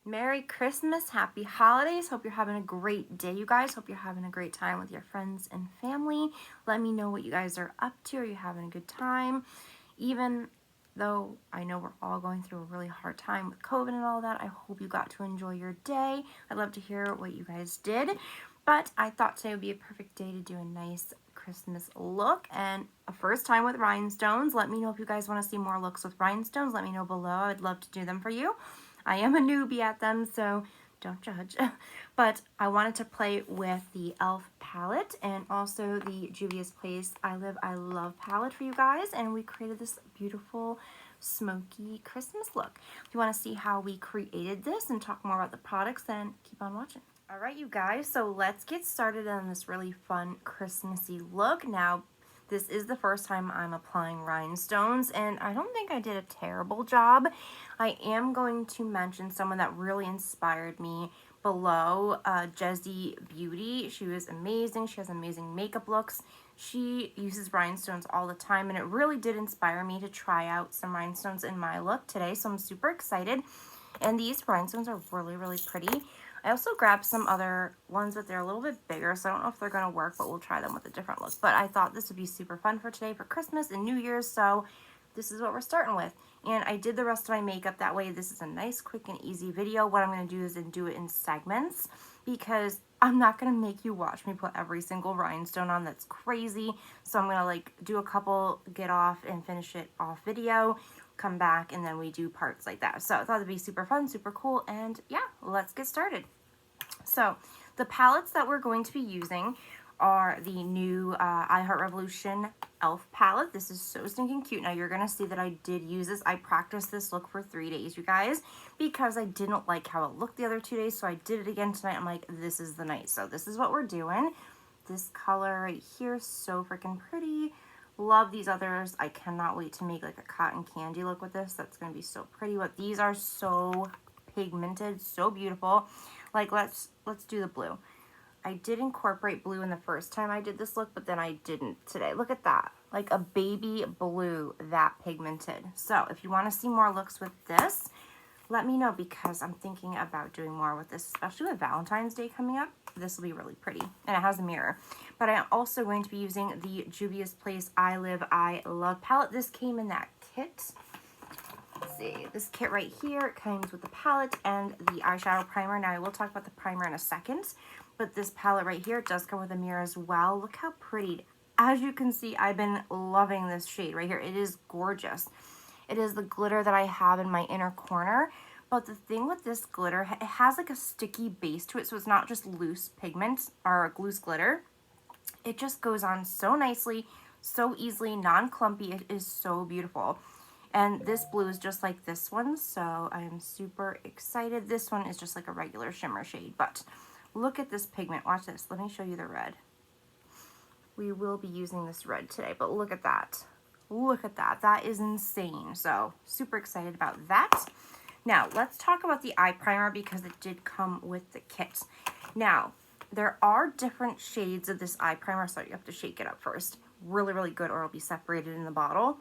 Merry Christmas, happy holidays. Hope you're having a great day, you guys. Hope you're having a great time with your friends and family. Let me know what you guys are up to. Are you having a good time? Even though I know we're all going through a really hard time with COVID and all that, I hope you got to enjoy your day. I'd love to hear what you guys did. But I thought today would be a perfect day to do a nice Christmas look and a first time with rhinestones. Let me know if you guys want to see more looks with rhinestones. Let me know below. I'd love to do them for you. I am a newbie at them, so don't judge. But I wanted to play with the e.l.f. palette and also the Juvia's Place I Live, I Love palette for you guys. And we created this beautiful smoky Christmas look. If you want to see how we created this and talk more about the products, then keep on watching. All right, you guys, so let's get started on this really fun Christmassy look. Now, this is the first time I'm applying rhinestones, and I don't think I did a terrible job. I am going to mention someone that really inspired me below, Jessie Beauty. She was amazing. She has amazing makeup looks. She uses rhinestones all the time, and it really did inspire me to try out some rhinestones in my look today, so I'm super excited. And these rhinestones are really, really pretty. I also grabbed some other ones, but they're a little bit bigger, so I don't know if they're going to work, but we'll try them with a different look. But I thought this would be super fun for today for Christmas and New Year's, so this is what we're starting with. And I did the rest of my makeup that way. This is a nice, quick, and easy video. What I'm going to do is do it in segments because I'm not going to make you watch me put every single rhinestone on. That's crazy. So I'm going to like do a couple, get off, and finish it off video, come back, and then we do parts like that. So I thought it'd be super fun, super cool, and yeah, let's get started. So the palettes that we're going to be using are the new I Heart Revolution e.l.f. palette. This is so stinking cute. Now you're going to see that I did use this. I practiced this look for 3 days, you guys, because I didn't like how it looked the other 2 days. So I did it again tonight. I'm like, this is the night. So this is what we're doing. This color right here is so freaking pretty. Love these others. I cannot wait to make like a cotton candy look with this. That's going to be so pretty. But these are so pigmented, so beautiful. Like let's do the blue. I did incorporate blue in the first time I did this look, but then I didn't today. Look at that. Like a baby blue, that pigmented. So if you want to see more looks with this, let me know because I'm thinking about doing more with this, especially with Valentine's Day coming up. This will be really pretty. And it has a mirror. But I'm also going to be using the Juvia's Place I Live, I Love palette. This came in that kit. Let's see, this kit right here comes with the palette and the eyeshadow primer. Now I will talk about the primer in a second, but this palette right here does come with a mirror as well. Look how pretty. As you can see, I've been loving this shade right here. It is gorgeous. It is the glitter that I have in my inner corner, but the thing with this glitter, it has like a sticky base to it, so it's not just loose pigment or loose glitter. It just goes on so nicely, so easily, non-clumpy. It is so beautiful. And this blue is just like this one, so I am super excited. This one is just like a regular shimmer shade, but look at this pigment. Watch this. Let me show you the red. We will be using this red today, but look at that. Look at that. That is insane. So super excited about that. Now, let's talk about the eye primer because it did come with the kit. Now, there are different shades of this eye primer, so you have to shake it up first. Really, really good, or it'll be separated in the bottle.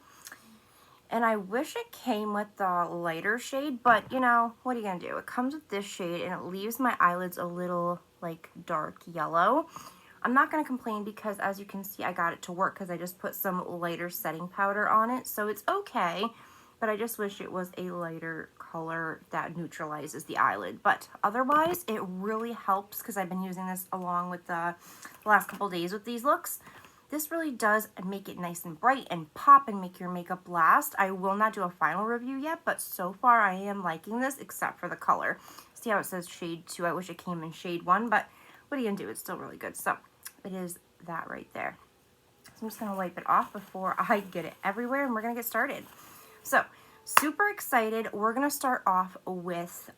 And I wish it came with the lighter shade, but you know, what are you gonna do? It comes with this shade and it leaves my eyelids a little like dark yellow. I'm not gonna complain because as you can see, I got it to work because I just put some lighter setting powder on it. So it's okay, but I just wish it was a lighter color that neutralizes the eyelid. But otherwise, it really helps because I've been using this along with the last couple days with these looks. This really does make it nice and bright and pop and make your makeup last. I will not do a final review yet, but so far I am liking this except for the color. See how it says shade 2? I wish it came in shade 1, but what are you going to do? It's still really good. So it is that right there. So I'm just going to wipe it off before I get it everywhere and we're going to get started. So super excited. We're going to start off with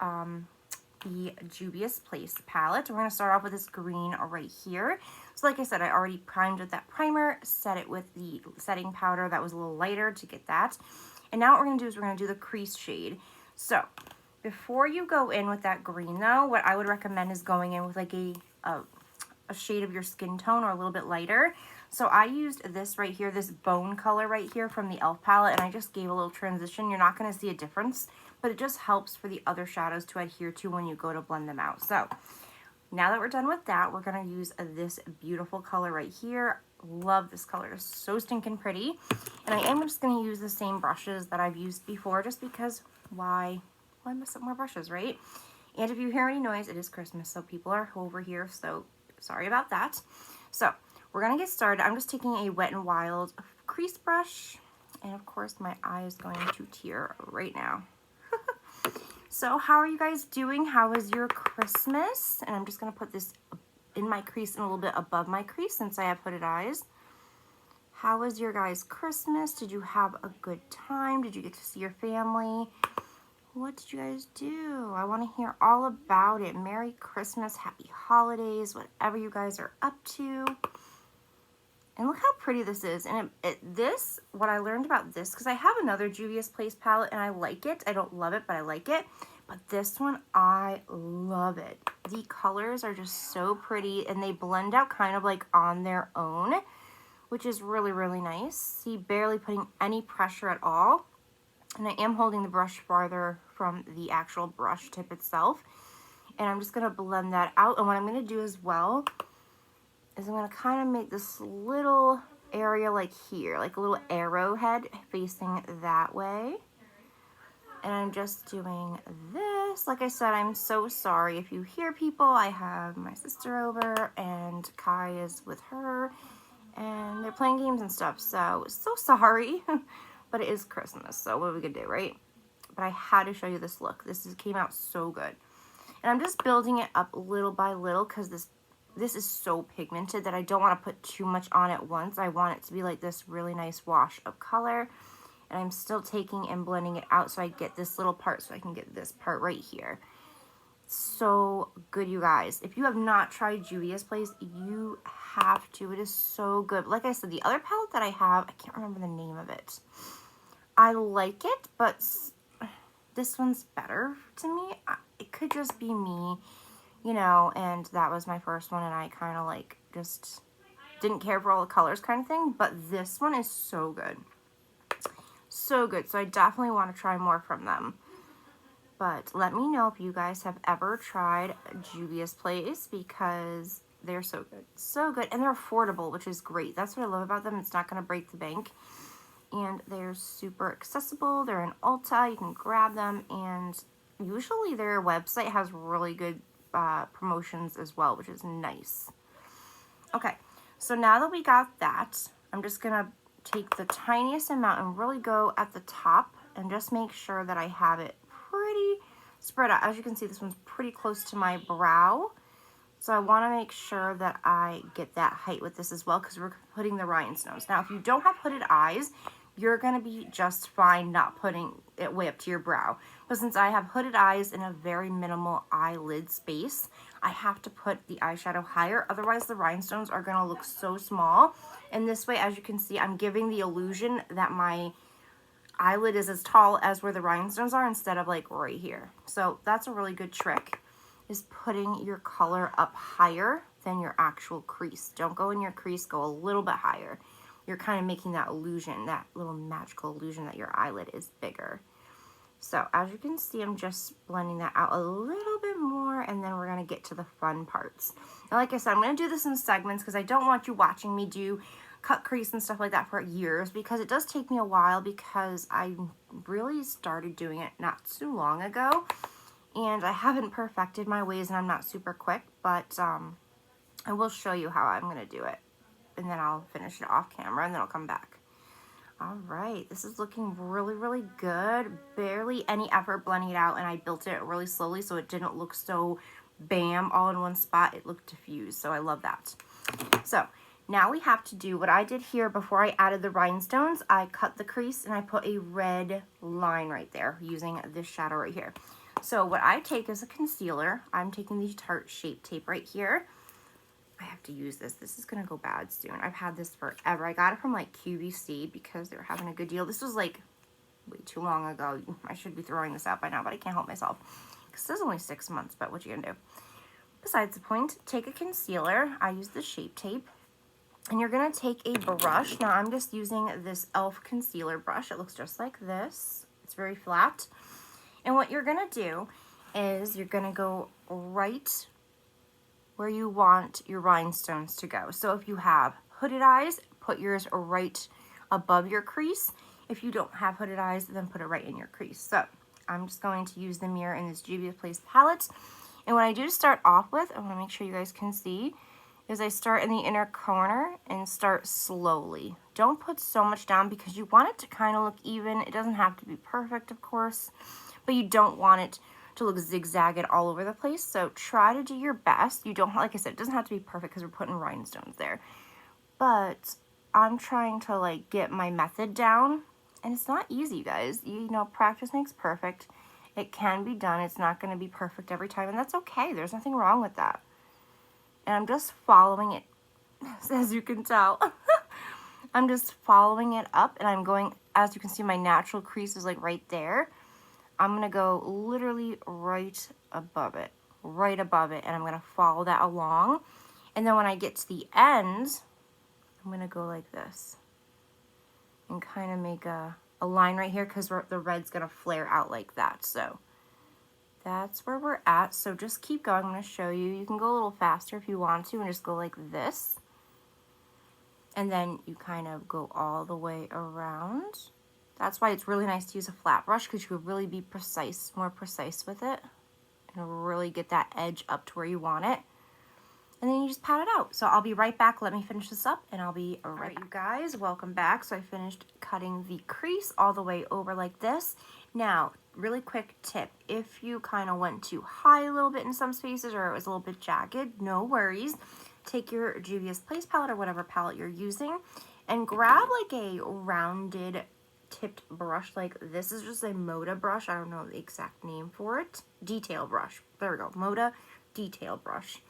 the Juvia's Place palette. We're going to start off with this green right here. So like I said, I already primed with that primer, set it with the setting powder that was a little lighter to get that. And now what we're going to do is we're going to do the crease shade. So before you go in with that green though, what I would recommend is going in with like a shade of your skin tone or a little bit lighter. So I used this right here, this bone color right here from the e.l.f. palette, and I just gave a little transition. You're not going to see a difference, but it just helps for the other shadows to adhere to when you go to blend them out. So now that we're done with that, we're going to use this beautiful color right here. Love this color. It's so stinking pretty. And I am just going to use the same brushes that I've used before, just because why mess up more brushes, right? And if you hear any noise, it is Christmas, so people are over here, so sorry about that. So we're going to get started. I'm just taking a Wet n Wild crease brush, and of course my eye is going to tear right now. So how are you guys doing? How was your Christmas? And I'm just going to put this in my crease and a little bit above my crease since I have hooded eyes. How was your guys' Christmas? Did you have a good time? Did you get to see your family? What did you guys do? I want to hear all about it. Merry Christmas, happy holidays, whatever you guys are up to. And look how pretty this is. And what I learned about this, because I have another Juvias Place palette and I like it. I don't love it, but I like it. But this one, I love it. The colors are just so pretty and they blend out kind of like on their own, which is really, really nice. See, barely putting any pressure at all. And I am holding the brush farther from the actual brush tip itself. And I'm just going to blend that out. And what I'm going to do as well is I'm going to kind of make this little area like here, like a little arrowhead facing that way. And I'm just doing this. Like I said, I'm so sorry if you hear people. I have my sister over and Kai is with her and they're playing games and stuff. So sorry, but it is Christmas. So what are we gonna do, right? But I had to show you this look. Came out so good. And I'm just building it up little by little because this is so pigmented that I don't want to put too much on at once. I want it to be like this really nice wash of color. And I'm still taking and blending it out so I get this little part so I can get this part right here. So good, you guys. If you have not tried Juvia's Place, you have to. It is so good. Like I said, the other palette that I have, I can't remember the name of it. I like it, but this one's better to me. It could just be me, you know, and that was my first one and I kind of like just didn't care for all the colors kind of thing, but this one is so good. So good. So I definitely want to try more from them. But let me know if you guys have ever tried Juvia's Place because they're so good. So good. And they're affordable, which is great. That's what I love about them. It's not going to break the bank. And they're super accessible. They're in Ulta. You can grab them. And usually their website has really good promotions as well, which is nice. Okay. So now that we got that, I'm just going to take the tiniest amount and really go at the top and just make sure that I have it pretty spread out. As you can see, this one's pretty close to my brow. So I want to make sure that I get that height with this as well because we're putting the rhinestones. Now, if you don't have hooded eyes, you're going to be just fine not putting it way up to your brow. But since I have hooded eyes in a very minimal eyelid space, I have to put the eyeshadow higher. Otherwise, the rhinestones are going to look so small. And this way, as you can see, I'm giving the illusion that my eyelid is as tall as where the rhinestones are instead of like right here. So that's a really good trick, is putting your color up higher than your actual crease. Don't go in your crease, go a little bit higher. You're kind of making that illusion, that little magical illusion that your eyelid is bigger. So as you can see, I'm just blending that out a little bit more, and then we're going to get to the fun parts. Now, like I said, I'm going to do this in segments because I don't want you watching me do cut crease and stuff like that for years, because it does take me a while because I really started doing it not too long ago, and I haven't perfected my ways and I'm not super quick, but I will show you how I'm going to do it, and then I'll finish it off camera and then I'll come back. All right, this is looking really, really good. Barely any effort blending it out, and I built it really slowly so it didn't look so bam all in one spot. It looked diffused, so I love that. So now we have to do what I did here before I added the rhinestones. I cut the crease and I put a red line right there using this shadow right here. So what I take is a concealer. I'm taking the Tarte Shape Tape right here. I have to use this. This is going to go bad soon. I've had this forever. I got it from like QVC because they were having a good deal. This was like way too long ago. I should be throwing this out by now, but I can't help myself. This is only 6 months, but what you gonna do? Besides the point, take a concealer. I use the Shape Tape. And you're going to take a brush. Now I'm just using this e.l.f. concealer brush. It looks just like this. It's very flat. And what you're going to do is you're going to go right where you want your rhinestones to go. So if you have hooded eyes, put yours right above your crease. If you don't have hooded eyes, then put it right in your crease. So I'm just going to use the mirror in this Juvia's Place palette. And what I do to start off with, I want to make sure you guys can see, is I start in the inner corner and start slowly. Don't put so much down because you want it to kind of look even. It doesn't have to be perfect, of course, but you don't want it to look zigzagged all over the place. So try to do your best. You don't, like I said, it doesn't have to be perfect because we're putting rhinestones there. But I'm trying to like get my method down, and it's not easy, you guys. You know, practice makes perfect. It can be done. It's not going to be perfect every time, and that's okay. There's nothing wrong with that. And I'm just following it, as you can tell. I'm just following it up, and I'm going, as you can see, my natural crease is like right there. I'm going to go literally right above it, and I'm going to follow that along. And then when I get to the end, I'm going to go like this and kind of make a line right here because the red's going to flare out like that. So that's where we're at. So just keep going. I'm going to show you. You can go a little faster if you want to and just go like this. And then you kind of go all the way around. That's why it's really nice to use a flat brush, because you can really be precise, more precise with it. And really get that edge up to where you want it. And then you just pat it out. So I'll be right back. Let me finish this up and I'll be right back. You guys, welcome back. So I finished cutting the crease all the way over like this. Now, really quick tip. If you kind of went too high a little bit in some spaces or it was a little bit jagged, no worries. Take your Juvia's Place palette or whatever palette you're using and grab like a rounded tipped brush like this. Is just a Moda brush. I don't know the exact name for it. Detail brush. There we go. Moda detail brush.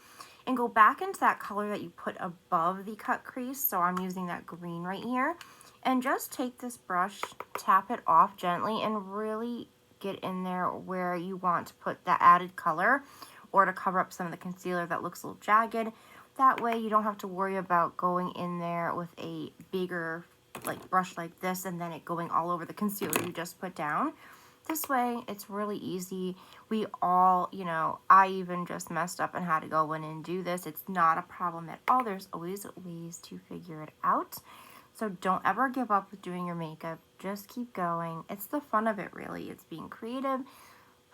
And go back into that color that you put above the cut crease. So I'm using that green right here. And just take this brush, tap it off gently, and really get in there where you want to put that added color or to cover up some of the concealer that looks a little jagged. That way you don't have to worry about going in there with a bigger like brush like this and then it going all over the concealer you just put down. This way, it's really easy. We all, you know, I even just messed up and had to go in and do this. It's not a problem at all. There's always ways to figure it out. So don't ever give up with doing your makeup. Just keep going. It's the fun of it, really. It's being creative,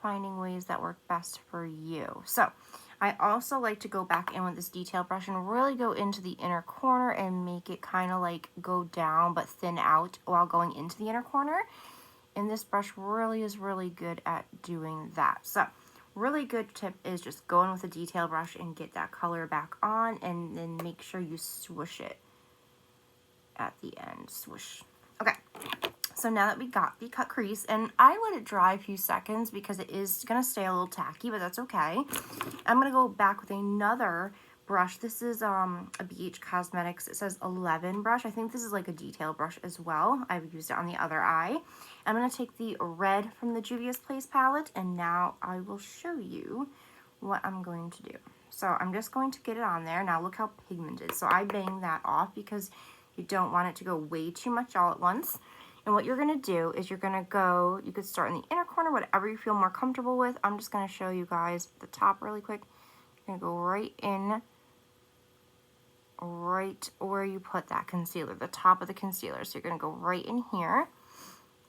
finding ways that work best for you. So I also like to go back in with this detail brush and really go into the inner corner and make it kind of like go down but thin out while going into the inner corner. And this brush really is really good at doing that. So really good tip is just go in with a detail brush and get that color back on, and then make sure you swoosh it at the end. Swoosh. Okay, so now that we got the cut crease, and I let it dry a few seconds because it is going to stay a little tacky, but that's okay. I'm going to go back with another brush. This is a BH Cosmetics. It says 11 brush. I think this is like a detail brush as well. I've used it on the other eye. I'm going to take the red from the Juvia's Place palette, and now I will show you what I'm going to do. So I'm just going to get it on there. Now look how pigmented. So I bang that off because you don't want it to go way too much all at once. And what you're going to do is you're going to go, you could start in the inner corner, whatever you feel more comfortable with. I'm just going to show you guys the top really quick. You're going to go right in, right where you put that concealer, the top of the concealer. So you're going to go right in here.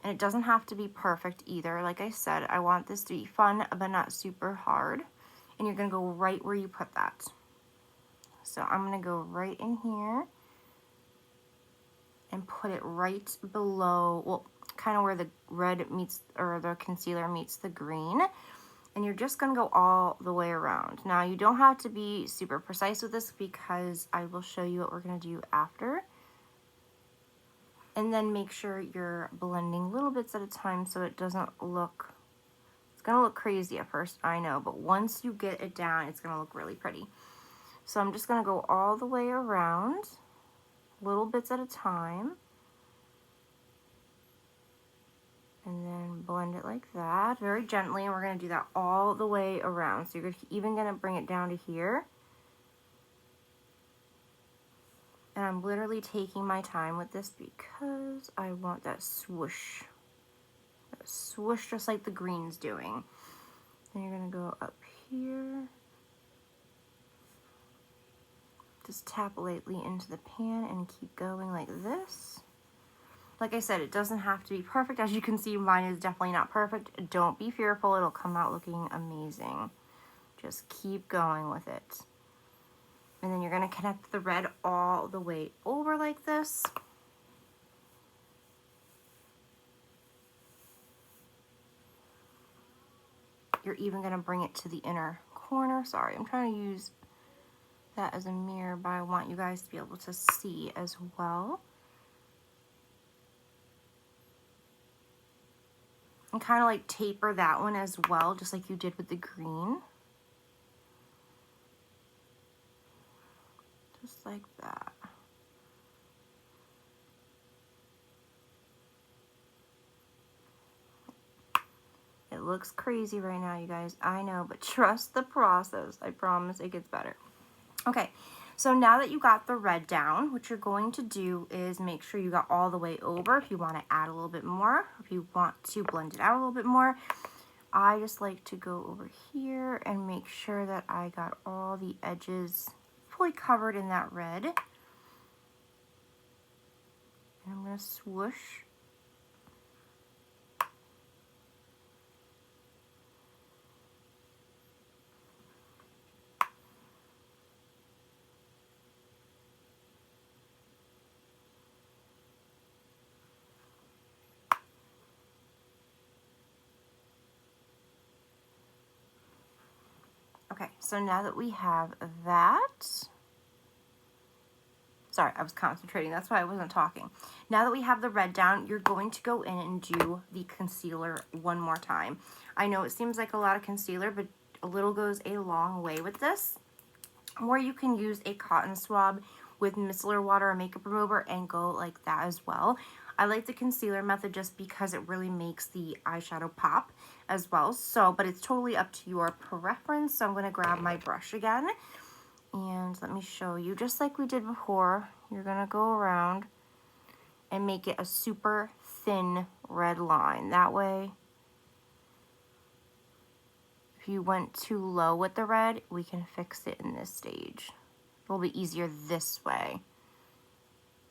And it doesn't have to be perfect either. Like I said, I want this to be fun, but not super hard. And you're going to go right where you put that. So I'm going to go right in here and put it right below, well, kind of where the red meets, or the concealer meets the green. And you're just going to go all the way around. Now, you don't have to be super precise with this because I will show you what we're going to do after. And then make sure you're blending little bits at a time so it doesn't look, it's going to look crazy at first, I know, but once you get it down, it's going to look really pretty. So I'm just going to go all the way around, little bits at a time. And then blend it like that, very gently, and we're going to do that all the way around. So you're even going to bring it down to here. And I'm literally taking my time with this because I want that swoosh. That swoosh just like the green's doing. Then you're going to go up here. Just tap lightly into the pan and keep going like this. Like I said, it doesn't have to be perfect. As you can see, mine is definitely not perfect. Don't be fearful. It'll come out looking amazing. Just keep going with it. And then you're going to connect the red all the way over like this. You're even going to bring it to the inner corner. Sorry, I'm trying to use that as a mirror, but I want you guys to be able to see as well. And kind of like taper that one as well, just like you did with the green. Just like that. It looks crazy right now, you guys. I know, but trust the process. I promise it gets better. Okay, so now that you got the red down, what you're going to do is make sure you got all the way over. If you want to add a little bit more, if you want to blend it out a little bit more, I just like to go over here and make sure that I got all the edges fully covered in that red. And I'm going to swoosh. Okay, so now that we have that, sorry, I was concentrating, that's why I wasn't talking. Now that we have the red down, you're going to go in and do the concealer one more time. I know it seems like a lot of concealer, but a little goes a long way with this. Or you can use a cotton swab with micellar water or makeup remover and go like that as well. I like the concealer method just because it really makes the eyeshadow pop as well. So, but it's totally up to your preference. So I'm going to grab my brush again. And let me show you, just like we did before, you're going to go around and make it a super thin red line. That way, if you went too low with the red, we can fix it in this stage. It'll be easier this way.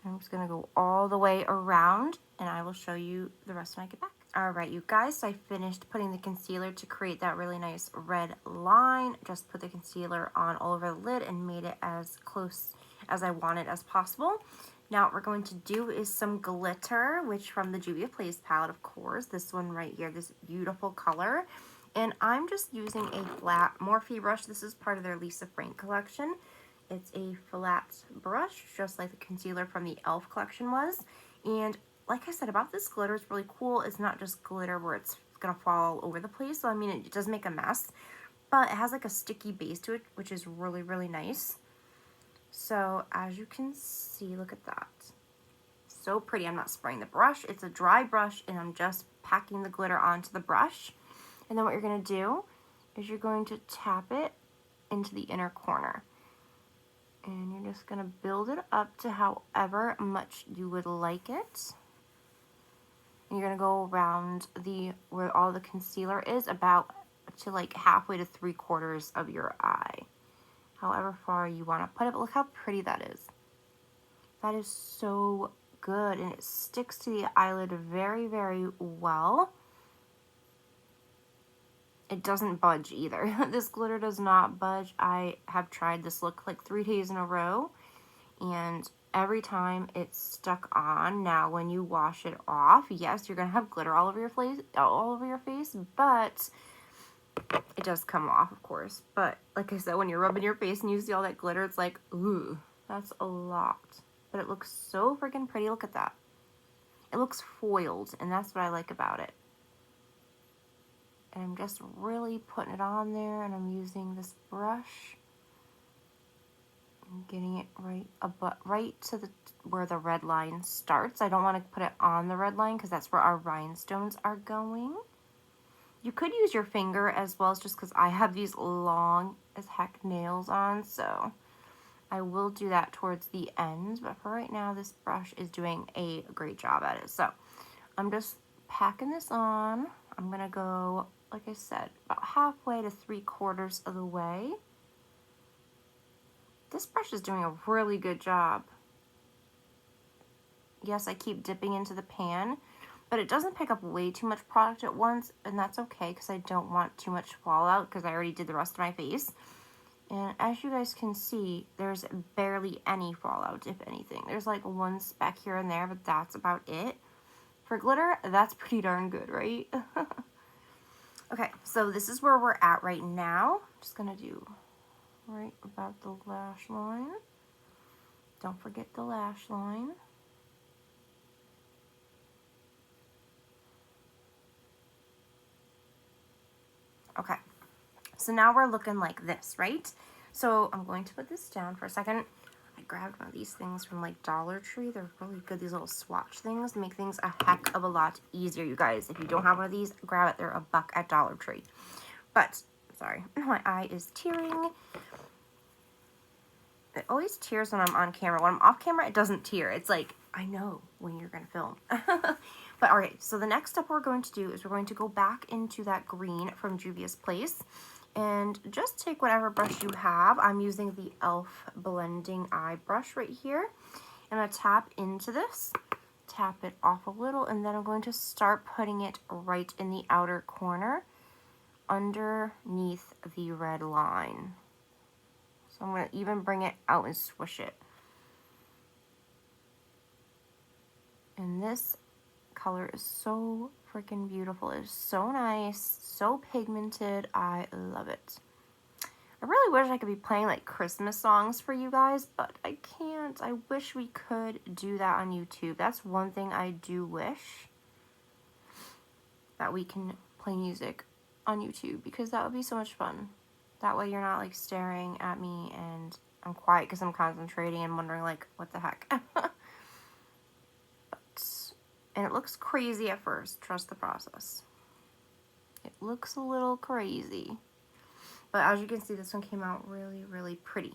I'm just going to go all the way around, and I will show you the rest when I get back. Alright, you guys, so I finished putting the concealer to create that really nice red line. Just put the concealer on all over the lid and made it as close as I wanted as possible. Now what we're going to do is some glitter, which from the Juvias Place palette, of course. This one right here, this beautiful color. And I'm just using a flat Morphe brush. This is part of their Lisa Frank collection. It's a flat brush, just like the concealer from the e.l.f. collection was. And like I said about this glitter, it's really cool. It's not just glitter where it's going to fall all over the place. So, I mean, it does make a mess. But it has like a sticky base to it, which is really, really nice. So, as you can see, look at that. So pretty. I'm not spraying the brush. It's a dry brush, and I'm just packing the glitter onto the brush. And then what you're going to do is you're going to tap it into the inner corner. And you're just going to build it up to however much you would like it. And you're going to go around where all the concealer is, about to like halfway to 3/4 of your eye. However far you want to put it. But look how pretty that is. That is so good. And it sticks to the eyelid very, very well. It doesn't budge either. This glitter does not budge. I have tried this look like 3 days in a row, and every time it's stuck on. Now when you wash it off, yes, you're gonna have glitter all over your face, but it does come off, of course. But like I said, when you're rubbing your face and you see all that glitter, it's like, ooh, that's a lot. But it looks so freaking pretty. Look at that. It looks foiled, and that's what I like about it. And I'm just really putting it on there, and I'm using this brush and getting it right to where the red line starts. I don't want to put it on the red line because that's where our rhinestones are going. You could use your finger as well, just because I have these long as heck nails on, so I will do that towards the end, but for right now, this brush is doing a great job at it. So I'm just packing this on. I'm gonna go, like I said, about halfway to 3/4 of the way. This brush is doing a really good job. Yes, I keep dipping into the pan, but it doesn't pick up way too much product at once, and that's okay because I don't want too much fallout because I already did the rest of my face. And as you guys can see, there's barely any fallout, if anything. There's like one speck here and there, but that's about it. For glitter, that's pretty darn good, right? Okay, so this is where we're at right now. Just gonna do right about the lash line. Don't forget the lash line. Okay, so now we're looking like this, right? So I'm going to put this down for a second. I grabbed one of these things from like Dollar Tree. They're really good. These little swatch things make things a heck of a lot easier, you guys. If you don't have one of these, grab it. They're $1 at Dollar Tree. But, sorry, my eye is tearing. It always tears when I'm on camera. When I'm off camera, it doesn't tear. It's like, I know when you're going to film. But alright, so the next step we're going to do is we're going to go back into that green from Juvia's Place. And just take whatever brush you have. I'm using the e.l.f. blending eye brush right here. I'm going to tap into this, tap it off a little, and then I'm going to start putting it right in the outer corner underneath the red line. So I'm going to even bring it out and swish it. And this color is so freaking beautiful. It's so nice, so pigmented. I love it. I really wish I could be playing like Christmas songs for you guys, but I can't. I wish we could do that on YouTube. That's one thing I do wish, that we can play music on YouTube, because that would be so much fun. That way you're not like staring at me and I'm quiet because I'm concentrating and wondering like, what the heck? And it looks crazy at first. Trust the process. It looks a little crazy. But as you can see, this one came out really, really pretty.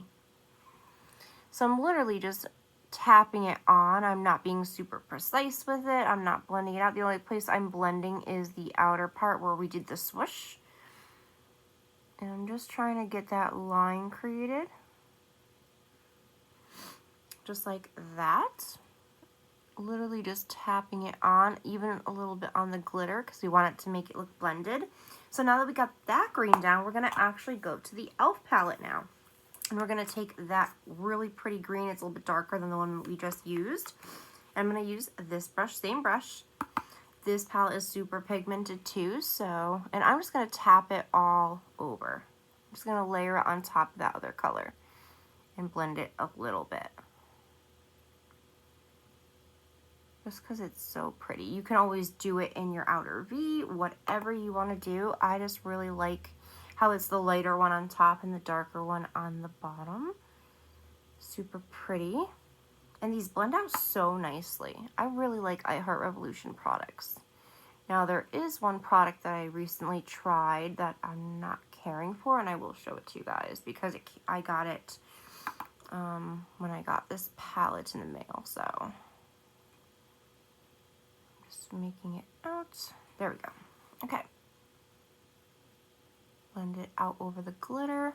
So I'm literally just tapping it on. I'm not being super precise with it. I'm not blending it out. The only place I'm blending is the outer part where we did the swoosh. And I'm just trying to get that line created. Just like that. Literally just tapping it on, even a little bit on the glitter because we want it to make it look blended. So now that we got that green down, we're going to actually go to the e.l.f. palette now. And we're going to take that really pretty green. It's a little bit darker than the one we just used. I'm going to use this brush, same brush. This palette is super pigmented too, so, and I'm just going to tap it all over. I'm just going to layer it on top of that other color and blend it a little bit. Just because it's so pretty. You can always do it in your outer V, whatever you want to do. I just really like how it's the lighter one on top and the darker one on the bottom. Super pretty. And these blend out so nicely. I really like I Heart Revolution products. Now there is one product that I recently tried that I'm not caring for, and I will show it to you guys because I got it when I got this palette in the mail, so making it out. There we go. Okay. Blend it out over the glitter.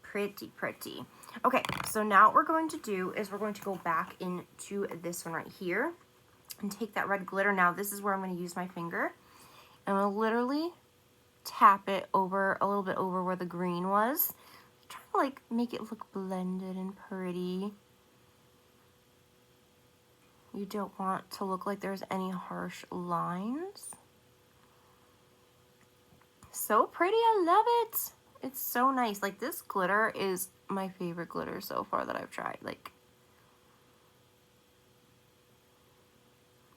Pretty, pretty. Okay, so now what we're going to do is we're going to go back into this one right here and take that red glitter. Now this is where I'm going to use my finger. And I'm going to literally tap it over, a little bit over where the green was. Try to like make it look blended and pretty. You don't want to look like there's any harsh lines. So pretty, I love it. It's so nice. Like this glitter is my favorite glitter so far that I've tried. Like,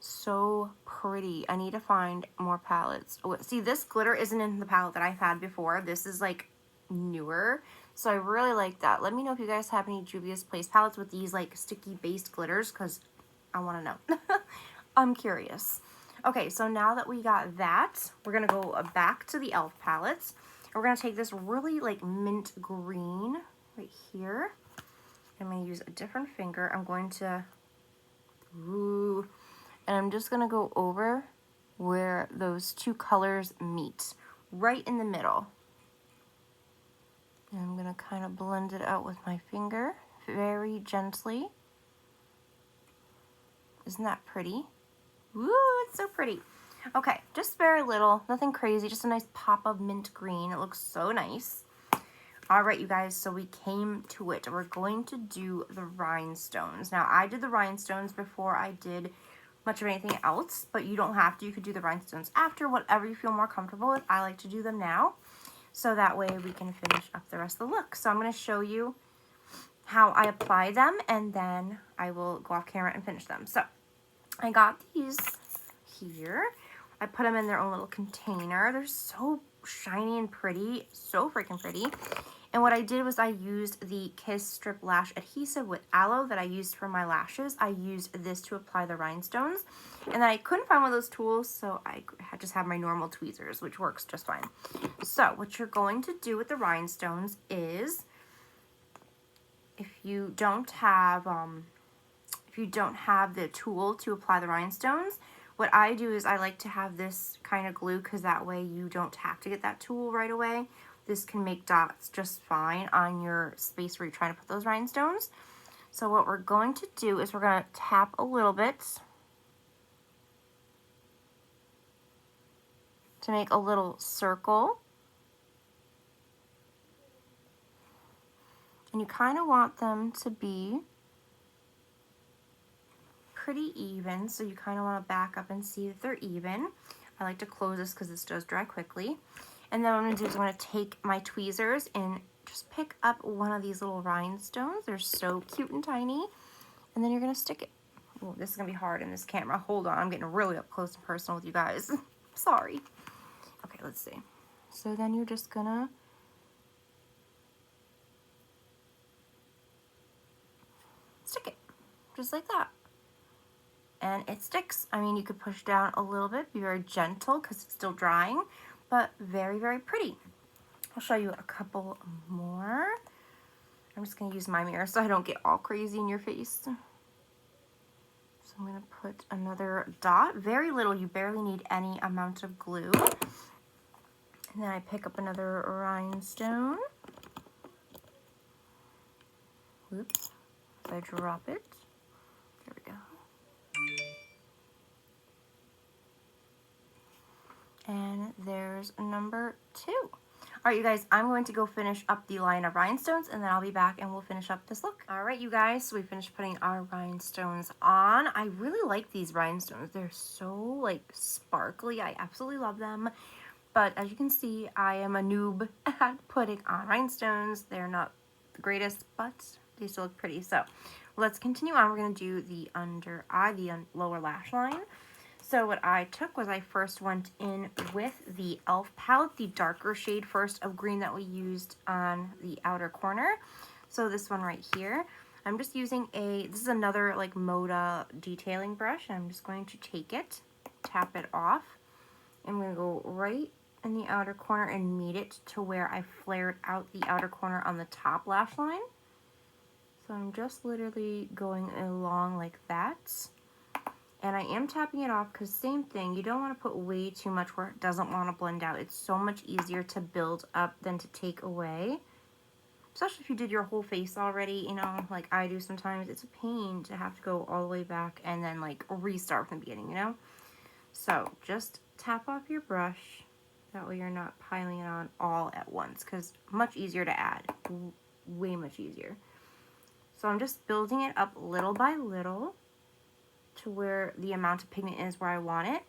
so pretty. I need to find more palettes. Oh, see, this glitter isn't in the palette that I've had before. This is like newer. So I really like that. Let me know if you guys have any Juvia's Place palettes with these like sticky based glitters, because I want to know. I'm curious. Okay, so now that we got that, we're going to go back to the e.l.f. palettes. And we're going to take this really like mint green right here. I'm going to use a different finger. I'm going to, and I'm just going to go over where those two colors meet, right in the middle. And I'm going to kind of blend it out with my finger, very gently. Isn't that pretty? Woo, it's so pretty. Okay, just very little, nothing crazy, just a nice pop of mint green. It looks so nice. All right, you guys, so we came to it. We're going to do the rhinestones. Now, I did the rhinestones before I did much of anything else, but you don't have to. You could do the rhinestones after, whatever you feel more comfortable with. I like to do them now, so that way we can finish up the rest of the look. So I'm going to show you how I apply them, and then I will go off camera and finish them. So I got these here. I put them in their own little container. They're so shiny and pretty, so freaking pretty. And what I did was I used the Kiss Strip Lash Adhesive with Aloe that I used for my lashes. I used this to apply the rhinestones. And then I couldn't find one of those tools, so I just have my normal tweezers, which works just fine. So what you're going to do with the rhinestones is, if you don't have the tool to apply the rhinestones, what I do is I like to have this kind of glue, because that way you don't have to get that tool right away. This can make dots just fine on your space where you're trying to put those rhinestones. So what we're going to do is we're going to tap a little bit to make a little circle. And you kind of want them to be pretty even, so you kind of want to back up and see that they're even. I like to close this because this does dry quickly. And then what I'm going to do is I'm going to take my tweezers and just pick up one of these little rhinestones. They're so cute and tiny. And then you're going to stick it. Oh, this is going to be hard in this camera. Hold on, I'm getting really up close and personal with you guys. Sorry. Okay, let's see. So then you're just going to stick it, just like that. And it sticks. I mean, you could push down a little bit, be very gentle because it's still drying, but very, very pretty. I'll show you a couple more. I'm just going to use my mirror so I don't get all crazy in your face. So I'm going to put another dot, very little. You barely need any amount of glue. And then I pick up another rhinestone. Whoops, so I drop it. There we go. And there's number 2. All right, you guys, I'm going to go finish up the line of rhinestones, and then I'll be back and we'll finish up this look. All right, you guys, so we finished putting our rhinestones on. I really like these rhinestones. They're so, like, sparkly. I absolutely love them. But as you can see, I am a noob at putting on rhinestones. They're not the greatest, but they still look pretty. So let's continue on. We're going to do the under eye, the lower lash line. So what I took was I first went in with the e.l.f. palette, the darker shade first of green that we used on the outer corner. So this one right here. I'm just using this is another like Moda detailing brush. And I'm just going to take it, tap it off. I'm going to go right in the outer corner and meet it to where I flared out the outer corner on the top lash line. So I'm just literally going along like that. And I am tapping it off because same thing, you don't want to put way too much where it doesn't want to blend out. It's so much easier to build up than to take away. Especially if you did your whole face already, you know, like I do sometimes. It's a pain to have to go all the way back and then like restart from the beginning, you know? So just tap off your brush. That way you're not piling it on all at once, because much easier to add. Way much easier. So I'm just building it up little by little to where the amount of pigment is where I want it.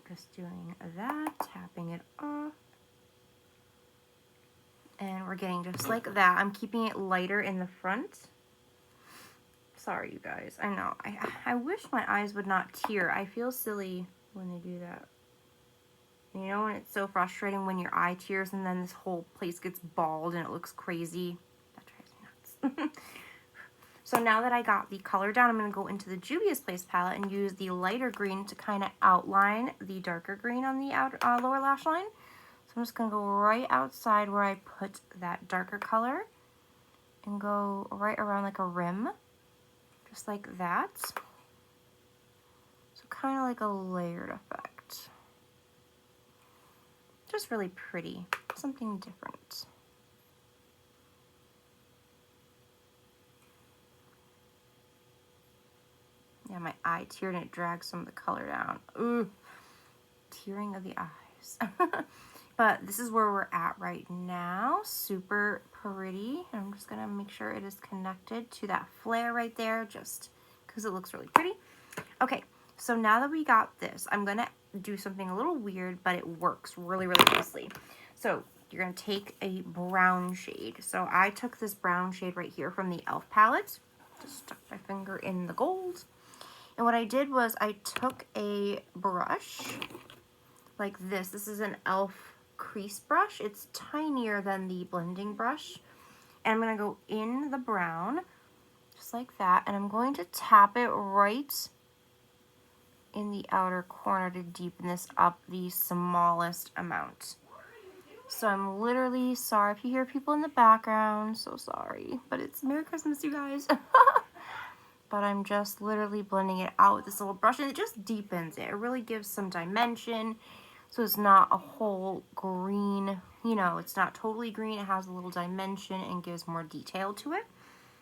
Just doing that, tapping it off. And we're getting just like that. I'm keeping it lighter in the front. Sorry, you guys. I know. I wish my eyes would not tear. I feel silly when they do that. You know, when it's so frustrating when your eye tears and then this whole place gets bald and it looks crazy. That drives me nuts. So now that I got the color down, I'm going to go into the Juvias Place palette and use the lighter green to kind of outline the darker green on the lower lash line. So I'm just going to go right outside where I put that darker color and go right around like a rim, just like that. So kind of like a layered effect. Just really pretty, something different. Yeah, my eye teared and it dragged some of the color down. Ooh, tearing of the eyes. But this is where we're at right now. Super pretty. And I'm just gonna make sure it is connected to that flare right there, just because it looks really pretty. Okay, so now that we got this, I'm gonna do something a little weird, but it works really, really nicely. So you're gonna take a brown shade. So I took this brown shade right here from the e.l.f. palette. Just stuck my finger in the gold. And what I did was I took a brush like this. This is an e.l.f. crease brush. It's tinier than the blending brush. And I'm going to go in the brown, just like that. And I'm going to tap it right in the outer corner to deepen this up the smallest amount. So I'm literally, sorry if you hear people in the background, so sorry. But it's Merry Christmas, you guys. But I'm just literally blending it out with this little brush, and it just deepens it. It really gives some dimension, so it's not a whole green, you know, it's not totally green. It has a little dimension and gives more detail to it,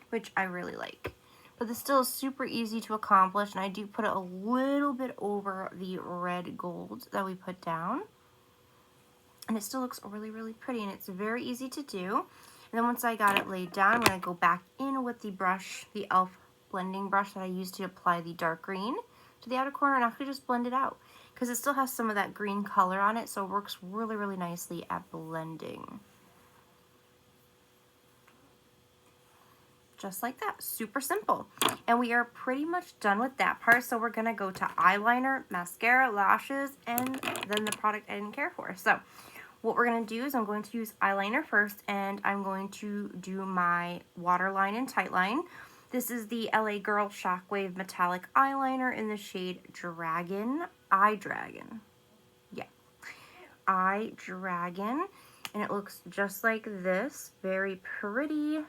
which I really like. But this still is super easy to accomplish, and I do put it a little bit over the red gold that we put down. And it still looks really, really pretty, and it's very easy to do. And then once I got it laid down, I'm going to go back in with the brush, the e.l.f. blending brush that I used to apply the dark green to the outer corner, and actually just blend it out because it still has some of that green color on it, so it works really, really nicely at blending. Just like that, super simple. And we are pretty much done with that part, so we're going to go to eyeliner, mascara, lashes, and then the product I didn't care for. So what we're going to do is I'm going to use eyeliner first, and I'm going to do my waterline and tightline. This is the LA Girl Shockwave Metallic Eyeliner in the shade Dragon, Eye Dragon. Yeah, Eye Dragon. And it looks just like this. Very pretty,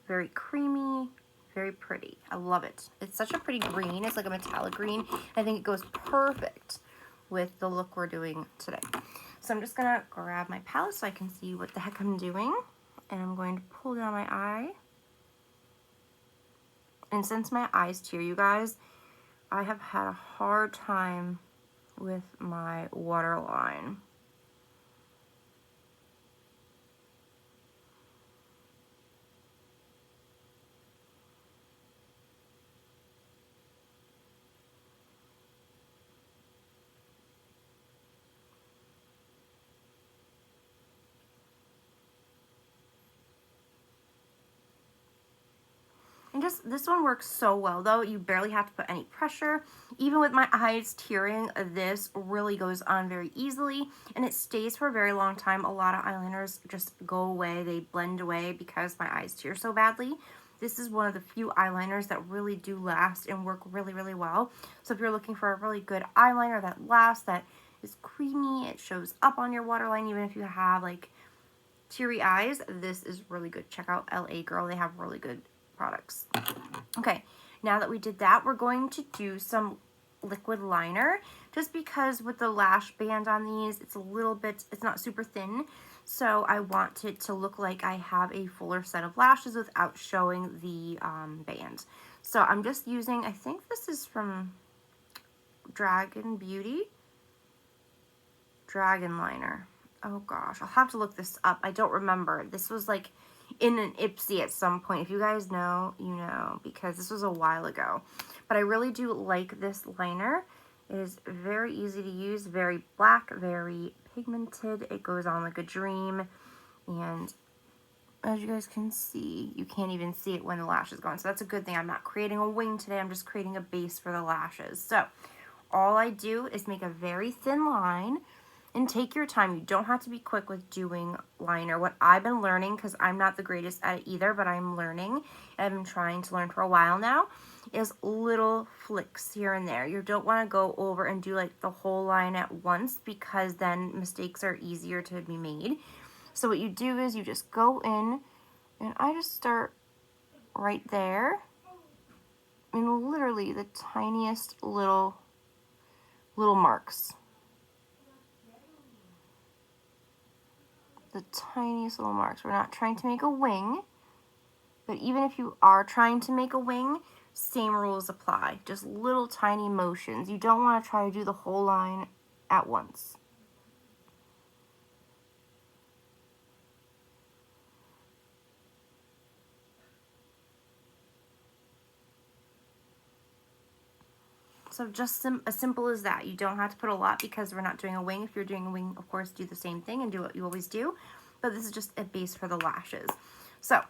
very creamy, very pretty. I love it. It's such a pretty green. It's like a metallic green. I think it goes perfect with the look we're doing today. So I'm just going to grab my palette so I can see what the heck I'm doing. And I'm going to pull down my eye. And since my eyes tear, you guys, I have had a hard time with my waterline. And just, this one works so well though. You barely have to put any pressure. Even with my eyes tearing, this really goes on very easily. And it stays for a very long time. A lot of eyeliners just go away. They blend away because my eyes tear so badly. This is one of the few eyeliners that really do last and work really, really well. So if you're looking for a really good eyeliner that lasts, that is creamy, it shows up on your waterline, even if you have like teary eyes, this is really good. Check out LA Girl. They have really good products. Okay, now that we did that, we're going to do some liquid liner, just because with the lash band on these, it's a little bit, it's not super thin, so I want it to look like I have a fuller set of lashes without showing the band. So I'm just using, I think this is from Dragon Beauty, Dragon Liner. Oh gosh, I'll have to look this up. I don't remember. This was like in an Ipsy at some point. If you guys know, you know, because this was a while ago. But I really do like this liner. It is very easy to use, very black, very pigmented. It goes on like a dream. And as you guys can see, you can't even see it when the lash is gone. So that's a good thing. I'm not creating a wing today. I'm just creating a base for the lashes. So all I do is make a very thin line. And take your time. You don't have to be quick with doing liner. What I've been learning, because I'm not the greatest at it either, but I'm learning, and I've been trying to learn for a while now, is little flicks here and there. You don't want to go over and do like the whole line at once, because then mistakes are easier to be made. So what you do is you just go in, and I just start right there, and literally the tiniest little marks. The tiniest little marks. We're not trying to make a wing, but even if you are trying to make a wing, same rules apply. Just little tiny motions. You don't want to try to do the whole line at once. So just as simple as that. You don't have to put a lot because we're not doing a wing. If you're doing a wing, of course, do the same thing and do what you always do. But this is just a base for the lashes. So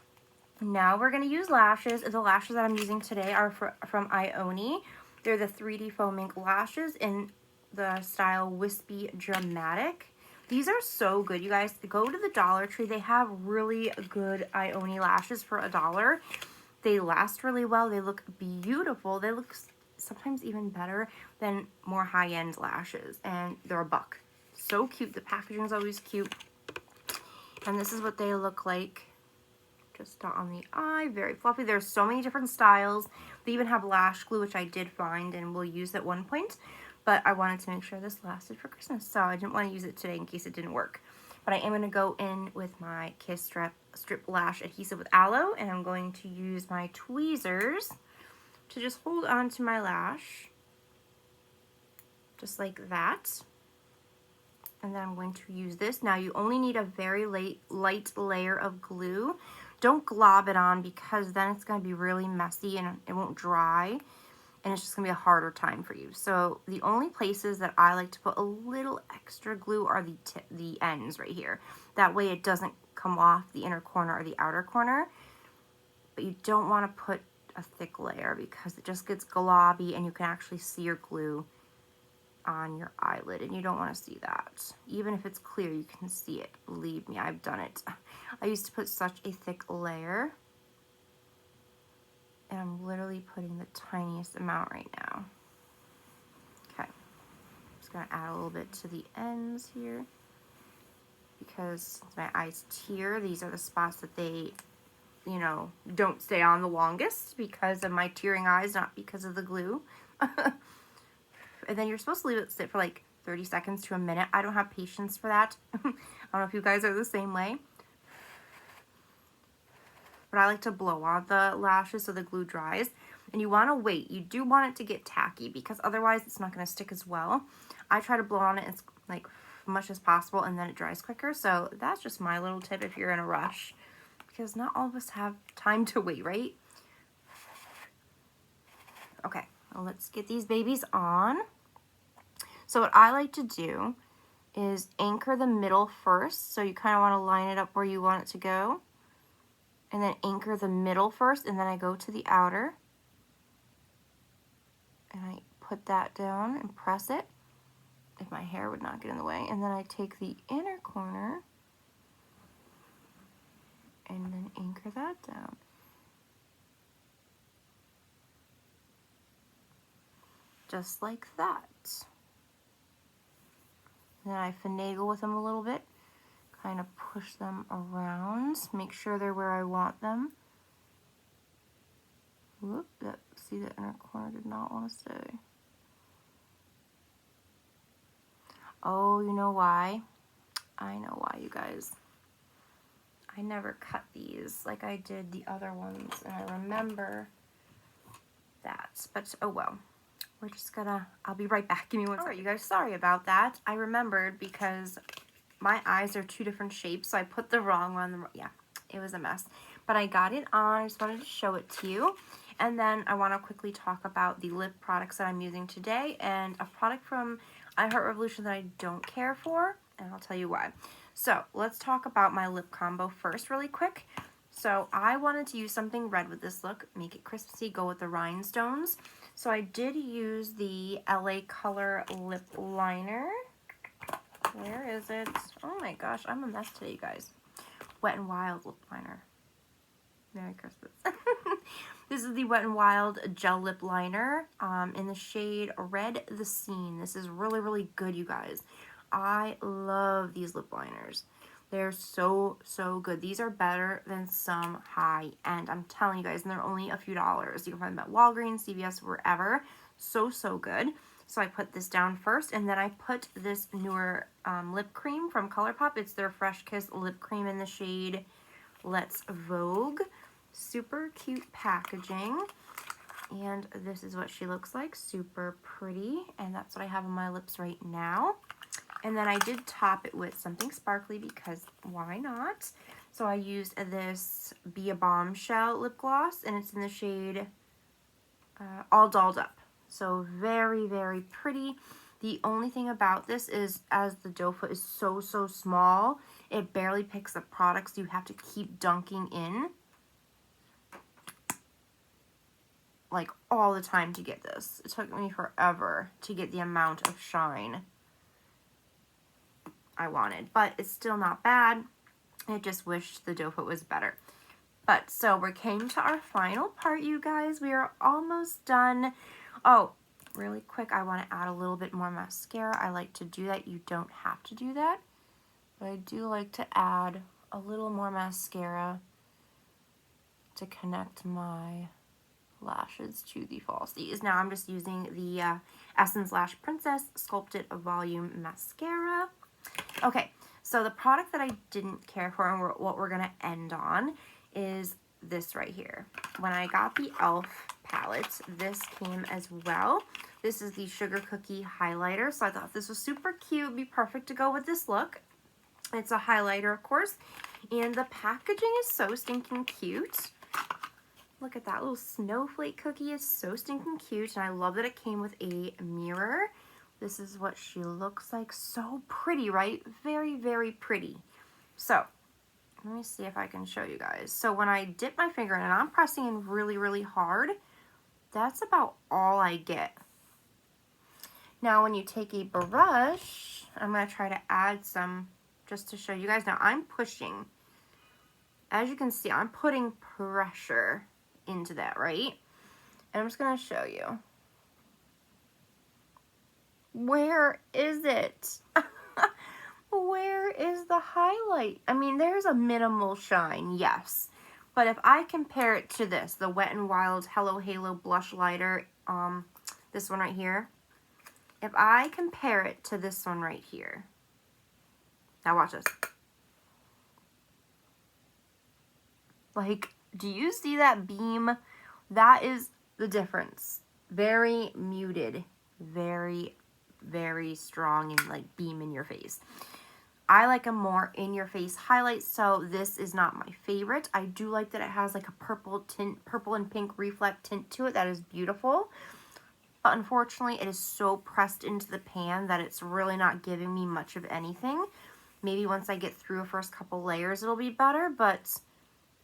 now we're going to use lashes. The lashes that I'm using today are from Ione. They're the 3D foam ink lashes in the style Wispy Dramatic. These are so good, you guys. Go to the Dollar Tree. They have really good Ione lashes for $1. They last really well. They look beautiful. They look sometimes even better than more high-end lashes, and they're $1. So cute. The packaging is always cute. And this is what they look like. Just on the eye, very fluffy. There's so many different styles. They even have lash glue, which I did find and will use at one point, but I wanted to make sure this lasted for Christmas, so I didn't want to use it today in case it didn't work. But I am going to go in with my Kiss Strip Lash Adhesive with Aloe, and I'm going to use my tweezers to just hold on to my lash, just like that. And then I'm going to use this. Now you only need a very light layer of glue. Don't glob it on, because then it's going to be really messy and it won't dry, and it's just going to be a harder time for you. So the only places that I like to put a little extra glue are the ends right here. That way it doesn't come off the inner corner or the outer corner. But you don't want to put a thick layer, because it just gets globby and you can actually see your glue on your eyelid, and you don't want to see that. Even if it's clear, you can see it. Believe me, I've done it. I used to put such a thick layer, and I'm literally putting the tiniest amount right now. Okay, just gonna add a little bit to the ends here, because since my eyes tear, these are the spots that they, you know, don't stay on the longest because of my tearing eyes, not because of the glue. And then you're supposed to leave it sit for like 30 seconds to a minute. I don't have patience for that. I don't know if you guys are the same way. But I like to blow on the lashes so the glue dries. And you want to wait. You do want it to get tacky, because otherwise it's not going to stick as well. I try to blow on it as like much as possible, and then it dries quicker. So that's just my little tip if you're in a rush, because not all of us have time to wait, right? Okay, well, let's get these babies on. So what I like to do is anchor the middle first. So you kind of want to line it up where you want it to go. And then anchor the middle first, and then I go to the outer. And I put that down and press it, if my hair would not get in the way. And then I take the inner corner and then anchor that down. Just like that. Then I finagle with them a little bit, kind of push them around, make sure they're where I want them. Whoop, see, the inner corner did not want to stay. Oh, you know why? I know why, you guys. I never cut these like I did the other ones, and I remember that, but oh well. We're just gonna, I'll be right back. Give me one second. Alright, you guys, sorry about that. I remembered because my eyes are 2 different shapes, so I put the wrong one. Yeah, it was a mess. But I got it on. I just wanted to show it to you. And then I want to quickly talk about the lip products that I'm using today, and a product from iHeart Revolution that I don't care for, and I'll tell you why. So let's talk about my lip combo first really quick. So I wanted to use something red with this look, make it crispy, go with the Rhinestones. So I did use the LA Color lip liner. Where is it? Oh my gosh, I'm a mess today, you guys. Wet n Wild lip liner. Merry Christmas. This is the Wet n Wild gel lip liner in the shade Red the Scene. This is really, really good, you guys. I love these lip liners. They're so, so good. These are better than some high-end. I'm telling you guys, and they're only a few dollars. You can find them at Walgreens, CVS, wherever. So, so good. So I put this down first, and then I put this newer lip cream from ColourPop. It's their Fresh Kiss lip cream in the shade Let's Vogue. Super cute packaging. And this is what she looks like. Super pretty. And that's what I have on my lips right now. And then I did top it with something sparkly because why not? So I used this Be a Bombshell lip gloss, and it's in the shade All Dolled Up. So very, very pretty. The only thing about this is, as the doe foot is so, so small, it barely picks up product, so you have to keep dunking in like all the time to get this. It took me forever to get the amount of shine I wanted, but it's still not bad. I just wish the doe foot was better. But so we came to our final part, you guys. We are almost done. Oh, really quick, I want to add a little bit more mascara. I like to do that. You don't have to do that, but I do like to add a little more mascara to connect my lashes to the falsies. Now I'm just using the Essence Lash Princess Sculpted Volume Mascara. Okay, so the product that I didn't care for and what we're going to end on is this right here. When I got the e.l.f. palette, this came as well. This is the Sugar Cookie highlighter, so I thought this was super cute. It'd be perfect to go with this look. It's a highlighter, of course, and the packaging is so stinking cute. Look at that little snowflake cookie. It's so stinking cute, and I love that it came with a mirror. This is what she looks like. So pretty, right? Very, very pretty. So, let me see if I can show you guys. So when I dip my finger in and I'm pressing in really, really hard, that's about all I get. Now when you take a brush, I'm going to try to add some just to show you guys. Now I'm pushing. As you can see, I'm putting pressure into that, right? And I'm just going to show you. Where is it? Where is the highlight? I mean, there's a minimal shine, yes. But if I compare it to this, the Wet n Wild Hello Halo Blush Lighter, this one right here. If I compare it to this one right here. Now watch this. Like, do you see that beam? That is the difference. Very muted. Very, very strong and like beam in your face. I like a more in your face highlight, so this is not my favorite. I do like that it has like a purple tint, purple and pink reflect tint to it. That is beautiful. But unfortunately, it is so pressed into the pan that it's really not giving me much of anything. Maybe once I get through the first couple layers, it'll be better, but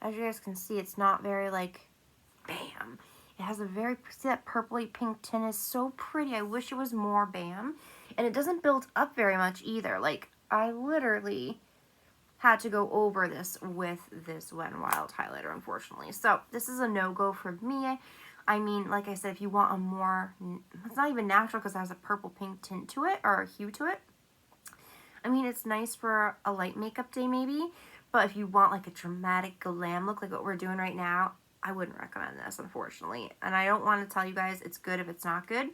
as you guys can see, it's not very like, bam. It has a very, see that purpley pink tint is so pretty. I wish it was more bam. And it doesn't build up very much either. Like, I literally had to go over this with this Wet n Wild highlighter, unfortunately. So, this is a no-go for me. I mean, like I said, if you want a more, it's not even natural because it has a purple pink tint to it, or a hue to it. I mean, it's nice for a light makeup day maybe, but if you want like a dramatic glam look like what we're doing right now, I wouldn't recommend this, unfortunately. And I don't want to tell you guys it's good if it's not good.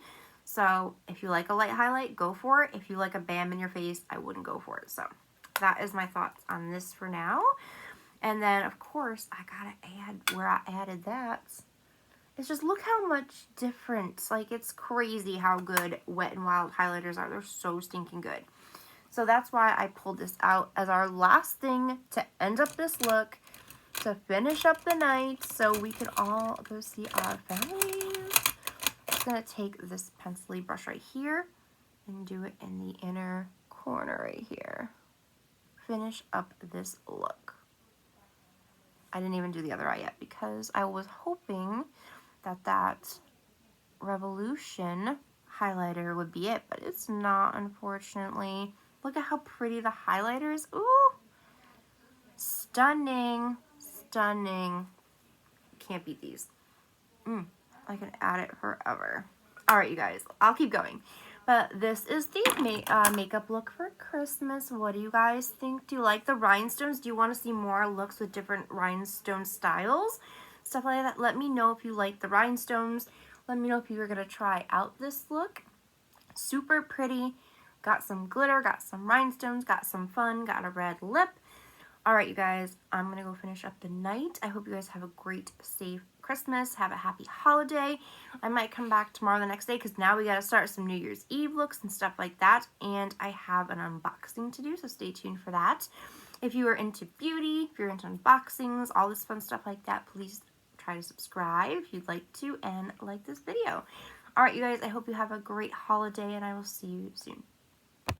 So if you like a light highlight, go for it. If you like a bam in your face, I wouldn't go for it. So that is my thoughts on this for now. And then, of course, I gotta add where I added that. It's just, look how much difference. Like, it's crazy how good Wet n Wild highlighters are. They're so stinking good. So that's why I pulled this out as our last thing to end up this look, to finish up the night so we can all go see our families. I'm just going to take this pencil-y brush right here and do it in the inner corner right here. Finish up this look. I didn't even do the other eye yet because I was hoping that Revolution highlighter would be it, but it's not, unfortunately. Look at how pretty the highlighter is. Ooh, stunning, stunning. Can't beat these. I can add it forever. All right, you guys, I'll keep going. But this is the makeup look for Christmas. What do you guys think? Do you like the rhinestones? Do you want to see more looks with different rhinestone styles? Stuff like that. Let me know if you like the rhinestones. Let me know if you're going to try out this look. Super pretty. Got some glitter, got some rhinestones, got some fun, got a red lip. All right, you guys, I'm going to go finish up the night. I hope you guys have a great, safe Christmas. Have a happy holiday. I might come back tomorrow the next day because now we got to start some New Year's Eve looks and stuff like that. And I have an unboxing to do, so stay tuned for that. If you are into beauty, if you're into unboxings, all this fun stuff like that, please try to subscribe if you'd like to and like this video. All right, you guys, I hope you have a great holiday and I will see you soon.